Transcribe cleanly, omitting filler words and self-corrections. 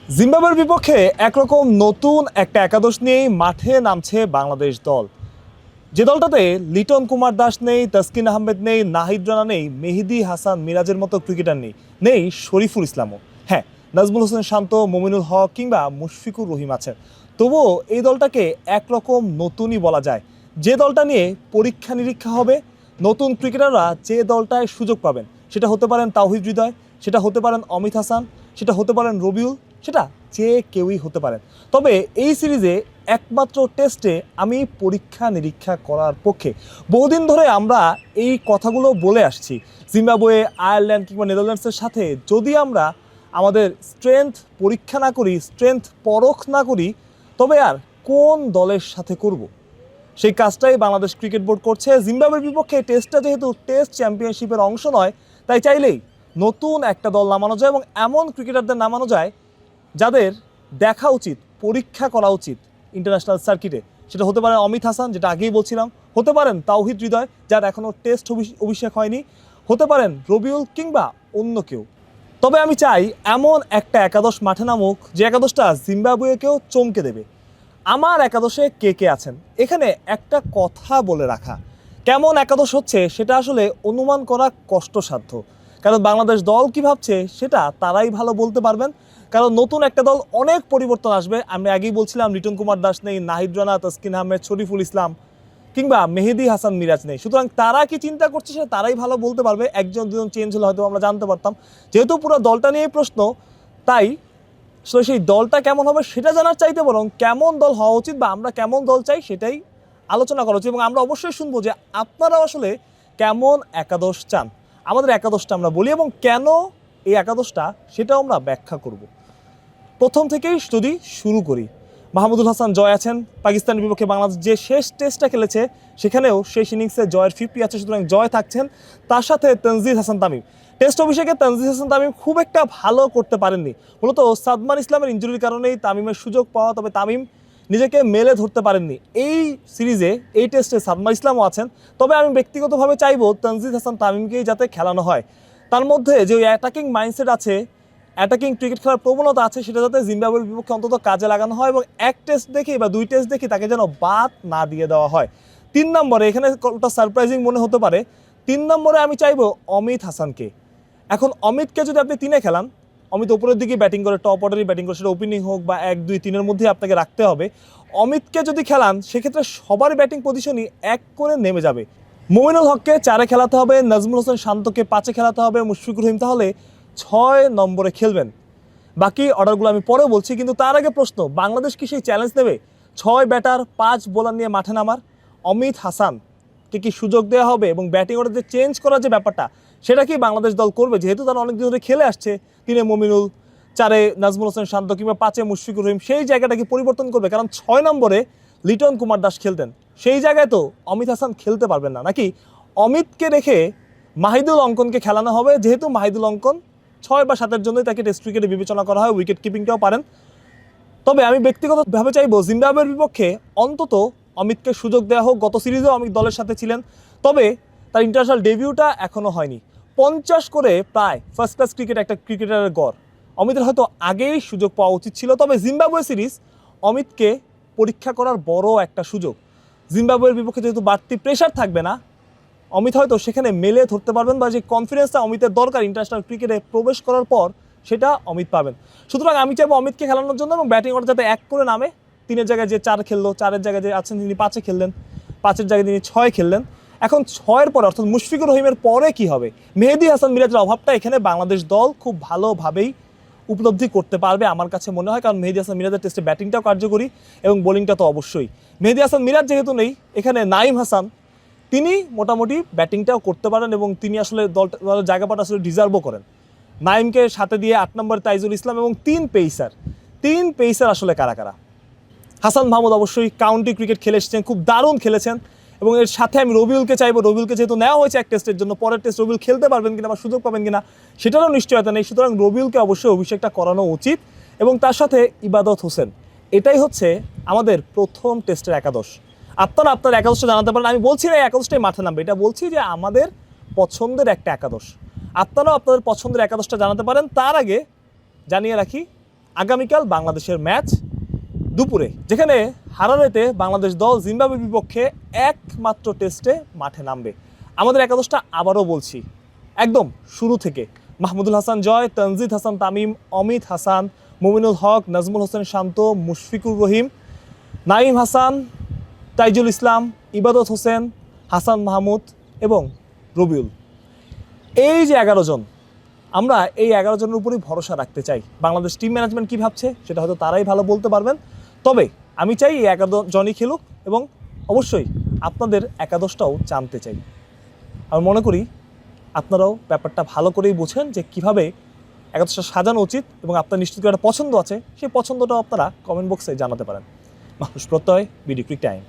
জিম্বাবুয়ের বিপক্ষে একরকম নতুন একটা একাদশ নিয়েই মাঠে নামছে বাংলাদেশ দল। যে দলটাতে লিটন কুমার দাস নেই, তাসকিন আহমেদ নেই, নাহিদ রানা নেই, মেহেদী হাসান মিরাজের মতো ক্রিকেটার নেই, নেই শরীফুল ইসলামও। হ্যাঁ, নাজমুল হোসেন শান্ত, মমিনুল হক কিংবা মুশফিকুর রহিম আছেন। তবুও এই দলটাকে একরকম নতুনই বলা যায়। যে দলটা নিয়ে পরীক্ষা নিরীক্ষা হবে, নতুন ক্রিকেটাররা যে দলটায় সুযোগ পাবেন, সেটা হতে পারেন তাওহিদ হৃদয়, সেটা হতে পারেন অমিত হাসান, সেটা হতে পারেন রবিউল, সেটা যে কেউই হতে পারেন। তবে এই সিরিজে একমাত্র টেস্টে আমি পরীক্ষা নিরীক্ষা করার পক্ষে। বহুদিন ধরে আমরা এই কথাগুলো বলে আসছি, জিম্বাবুয়ে, আয়ারল্যান্ড কিংবা নেদারল্যান্ডসের সাথে যদি আমরা আমাদের স্ট্রেংথ পরীক্ষা না করি, স্ট্রেংথ পরখ না করি, তবে আর কোন দলের সাথে করব? সেই কাজটাই বাংলাদেশ ক্রিকেট বোর্ড করছে। জিম্বাবুয়ের বিপক্ষে টেস্টটা যেহেতু টেস্ট চ্যাম্পিয়নশিপের অংশ নয়, তাই চাইলেই নতুন একটা দল নামানো যায় এবং এমন ক্রিকেটারদের নামানো যায় যাদের দেখা উচিত, পরীক্ষা করা উচিত ইন্টারন্যাশনাল সার্কিটে। সেটা হতে পারে অমিত হাসান, যেটা আগেই বলছিলাম, হতে পারেন তাওহিদ হৃদয়, যার এখনও টেস্ট অভিষেক হয়নি, হতে পারেন রবিউল কিংবা অন্য কেউ। তবে আমি চাই এমন একটা একাদশ মাঠে নামুক যে একাদশটা জিম্বাবুয়েকেও চমকে দেবে। আমার একাদশে কে কে আছেন এখানে একটা কথা বলে রাখা, কেমন একাদশ হচ্ছে সেটা আসলে অনুমান করা কষ্টসাধ্য। কারণ বাংলাদেশ দল কি ভাবছে সেটা তারাই ভালো বলতে পারবেন। কারণ নতুন একটা দল, অনেক পরিবর্তন আসবে। আমি আগেই বলছিলাম লিটন কুমার দাস নেই, নাহিদ রানা, তাসকিন আহমেদ, শরীফুল ইসলাম কিংবা মেহেদী হাসান মিরাজ নেই। সুতরাং তারা কি চিন্তা করছে সেটা তারাই ভালো বলতে পারবে। একজন দুজন চেঞ্জ হলে হয়তো আমরা জানতে পারতাম। যেহেতু পুরো দলটা নিয়েই প্রশ্ন, তাই সেই দলটা কেমন হবে সেটা জানার চাইতে বরং কেমন দল হওয়া উচিত বা আমরা কেমন দল চাই সেটাই আলোচনা করা উচিত। এবং আমরা অবশ্যই শুনবো যে আপনারাও আসলে কেমন একাদশ চান। আমাদের একাদশটা আমরা বলি এবং কেন এই একাদশটা সেটাও আমরা ব্যাখ্যা করব। প্রথম থেকেই যদি শুরু করি, মাহমুদুল হাসান জয় আছেন। পাকিস্তানের বিপক্ষে বাংলাদেশ যে শেষ টেস্টটা খেলেছে সেখানেও শেষ ইনিংসে জয়ের 50 আছে, সুতরাং জয় থাকছেন। তার সাথে তানজিদ হাসান তামিম। টেস্ট অভিষেকে তানজিদ হাসান তামিম খুব একটা ভালো করতে পারেননি, মূলত সাদমান ইসলামের ইনজুরির কারণেই তামিমের সুযোগ পাওয়া, তবে তামিম নিজেকে মেলে ধরতে পারেননি। এই সিরিজে, এই টেস্টে সাদমান ইসলামও আছেন। তবে আমি ব্যক্তিগতভাবে চাইবো তানজিদ হাসান তামিমকেই যাতে খেলানো হয়। তার মধ্যে যে ওই অ্যাটাকিং মাইন্ডসেট আছে, অ্যাটাকিং ক্রিকেট খেলার প্রবণতা আছে, সেটা যাতে জিম্বাবুয়ের বিপক্ষে অন্তত কাজে লাগানো হয় এবং এক টেস্ট দেখে বা দুই টেস্ট দেখে তাকে যেন বাদ না দিয়ে দেওয়া হয়। 3 নম্বরে, এখানে ওটা সারপ্রাইজিং মনে হতে পারে, 3 নম্বরে আমি চাইবো অমিত হাসানকে। এখন অমিতকে যদি আপনি 3-এ খেলান, অমিত উপরের দিকে ব্যাটিং করে, টপ অর্ডারই ব্যাটিং করে, সেটা ওপেনিং হোক বা 1-2-3-এর মধ্যে আপনাকে রাখতে হবে। অমিতকে যদি খেলান সেক্ষেত্রে সবার ব্যাটিং পজিশনই 1 করে নেমে যাবে। মমিনুল হককে 4-এ খেলাতে হবে, নাজমুল হোসেন শান্তকে 5-এ খেলাতে হবে, মুশফিকুর রহিম তাহলে 6 নম্বরে খেলবেন। বাকি অর্ডারগুলো আমি পরেও বলছি, কিন্তু তার আগে প্রশ্ন, বাংলাদেশ কি সেই চ্যালেঞ্জ নেবে 6 ব্যাটার 5 বোলার নিয়ে মাঠে নামার? অমিত হাসানকে কি সুযোগ দেওয়া হবে এবং ব্যাটিং অর্ডার যে চেঞ্জ করার যে ব্যাপারটা, সেটা কি বাংলাদেশ দল করবে? যেহেতু তারা অনেক দিন ধরে খেলে আসছে, 3-এ মমিনুল, 4-এ নাজমুল হোসেন শান্ত কিংবা 5-এ মুশফিকুর রহিম, সেই জায়গাটা কি পরিবর্তন করবে? কারণ 6 নম্বরে লিটন কুমার দাস খেলতেন, সেই জায়গায় তো অমিত হাসান খেলতে পারবেন না। নাকি অমিতকে রেখে মাহিদুল অঙ্কনকে খেলানো হবে, যেহেতু মাহিদুল অঙ্কন 6 বা 7-এর জন্যই তাকে টেস্ট ক্রিকেটে বিবেচনা করা হয়, উইকেট কিপিংটাও পারেন। তবে আমি ব্যক্তিগতভাবে চাইবো জিম্বাবুয়ের বিপক্ষে অন্তত অমিতকে সুযোগ দেওয়া হোক। গত সিরিজেও অমিত দলের সাথে ছিলেন, তবে তার ইন্টারন্যাশনাল ডেবিউটা এখনও হয়নি। 50 করে প্রায় ফার্স্ট ক্লাস ক্রিকেট একটা ক্রিকেটারের গড়, অমিতের হয়তো আগেই সুযোগ পাওয়া উচিত ছিল। তবে জিম্বাবুয়ে সিরিজ অমিতকে পরীক্ষা করার বড় একটা সুযোগ। জিম্বাবুয়ের বিপক্ষে যেহেতু বাড়তি প্রেশার থাকবে না, অমিত হয়তো সেখানে মেলে ধরতে পারবেন বা যে কনফিডেন্সটা অমিতের দরকার ইন্টারন্যাশনাল ক্রিকেটে প্রবেশ করার পর, সেটা অমিত পাবেন। সুতরাং আমি চাইবো অমিতকে খেলানোর জন্য এবং ব্যাটিং অর্ডার যাতে 1 করে নামে। 3-এর জায়গায় যে 4 খেললো, 4-এর জায়গায় যে আছেন তিনি 5-এ খেললেন, 5-এর জায়গায় তিনি 6 খেললেন। এখন 6-এর পরে অর্থাৎ মুশফিকুর রহিমের পরে কি হবে? মেহেদী হাসান মিরাজের অভাবটা এখানে বাংলাদেশ দল খুব ভালোভাবেই উপলব্ধি করতে পারবে আমার কাছে মনে হয়। কারণ মেহেদী হাসান মিরাজের টেস্টে ব্যাটিংটাও কার্যকরী এবং বোলিংটা তো অবশ্যই। মেহেদী হাসান মিরাজ যেহেতু নেই, এখানে নাইম হাসান, তিনি মোটামুটি ব্যাটিংটাও করতে পারেন এবং তিনি আসলে দলের জায়গা পাটা আসলে ডিজার্ভও করেন। নাইমকে সাথে দিয়ে 8 নম্বর তাইজুল ইসলাম এবং 3 পেসার আসলে কারা কারা? হাসান মাহমুদ অবশ্যই কাউন্টি ক্রিকেট খেলে এসেছেন, খুব দারুণ খেলেছেন। এবং এর সাথে আমি রবিউলকে চাইবো। রবিউলকে যেহেতু নেওয়া হয়েছে এক টেস্টের জন্য, পরের টেস্ট রবিউল খেলতে পারবেন কিনা বা সুযোগ পাবেন কিনা সেটারও নিশ্চয়তা নেই। সুতরাং রবিউলকে অবশ্যই অভিষেকটা করানো উচিত এবং তার সাথে ইবাদত হোসেন। এটাই হচ্ছে আমাদের প্রথম টেস্টের একাদশ। আপনারা আপনার একাদশটা জানাতে পারেন। আমি বলছি না এই একাদশটাই মাঠে নামবে, এটা বলছি যে আমাদের পছন্দের একটা একাদশ। আপনারাও আপনাদের পছন্দের একাদশটা জানাতে পারেন। তার আগে জানিয়ে রাখি, আগামীকাল বাংলাদেশের ম্যাচ দুপুরে, যেখানে হারারেতে বাংলাদেশ দল জিম্বাবুয়ের বিপক্ষে একমাত্র টেস্টে মাঠে নামবে। আমাদের একাদশটা আবারও বলছি, একদম শুরু থেকে মাহমুদুল হাসান জয়, তানজিদ হাসান তামিম, অমিত হাসান, মুমিনুল হক, নাজমুল হোসেন শান্ত, মুশফিকুর রহিম, নাঈম হাসান, তাইজুল ইসলাম, ইবাদত হোসেন, হাসান মাহমুদ এবং রবিউল। এই যে 11 জন, আমরা এই 11 জনের উপরই ভরসা রাখতে চাই। বাংলাদেশ টিম ম্যানেজমেন্ট কী ভাবছে সেটা হয়তো তারাই ভালো বলতে পারবেন। তবে আমি চাই এই 11 জনই খেলুক এবং অবশ্যই আপনাদের একাদশটাও জানতে চাই। আমি মনে করি আপনারাও ব্যাপারটা ভালো করেই বোঝেন যে কীভাবে একাদশটা সাজানো উচিত এবং আপনার নিশ্চিত করে একটা পছন্দ আছে, সেই পছন্দটাও আপনারা কমেন্ট বক্সে জানাতে পারেন। মাহফুজ প্রত্যয়, বিডি ক্রিক টাইম।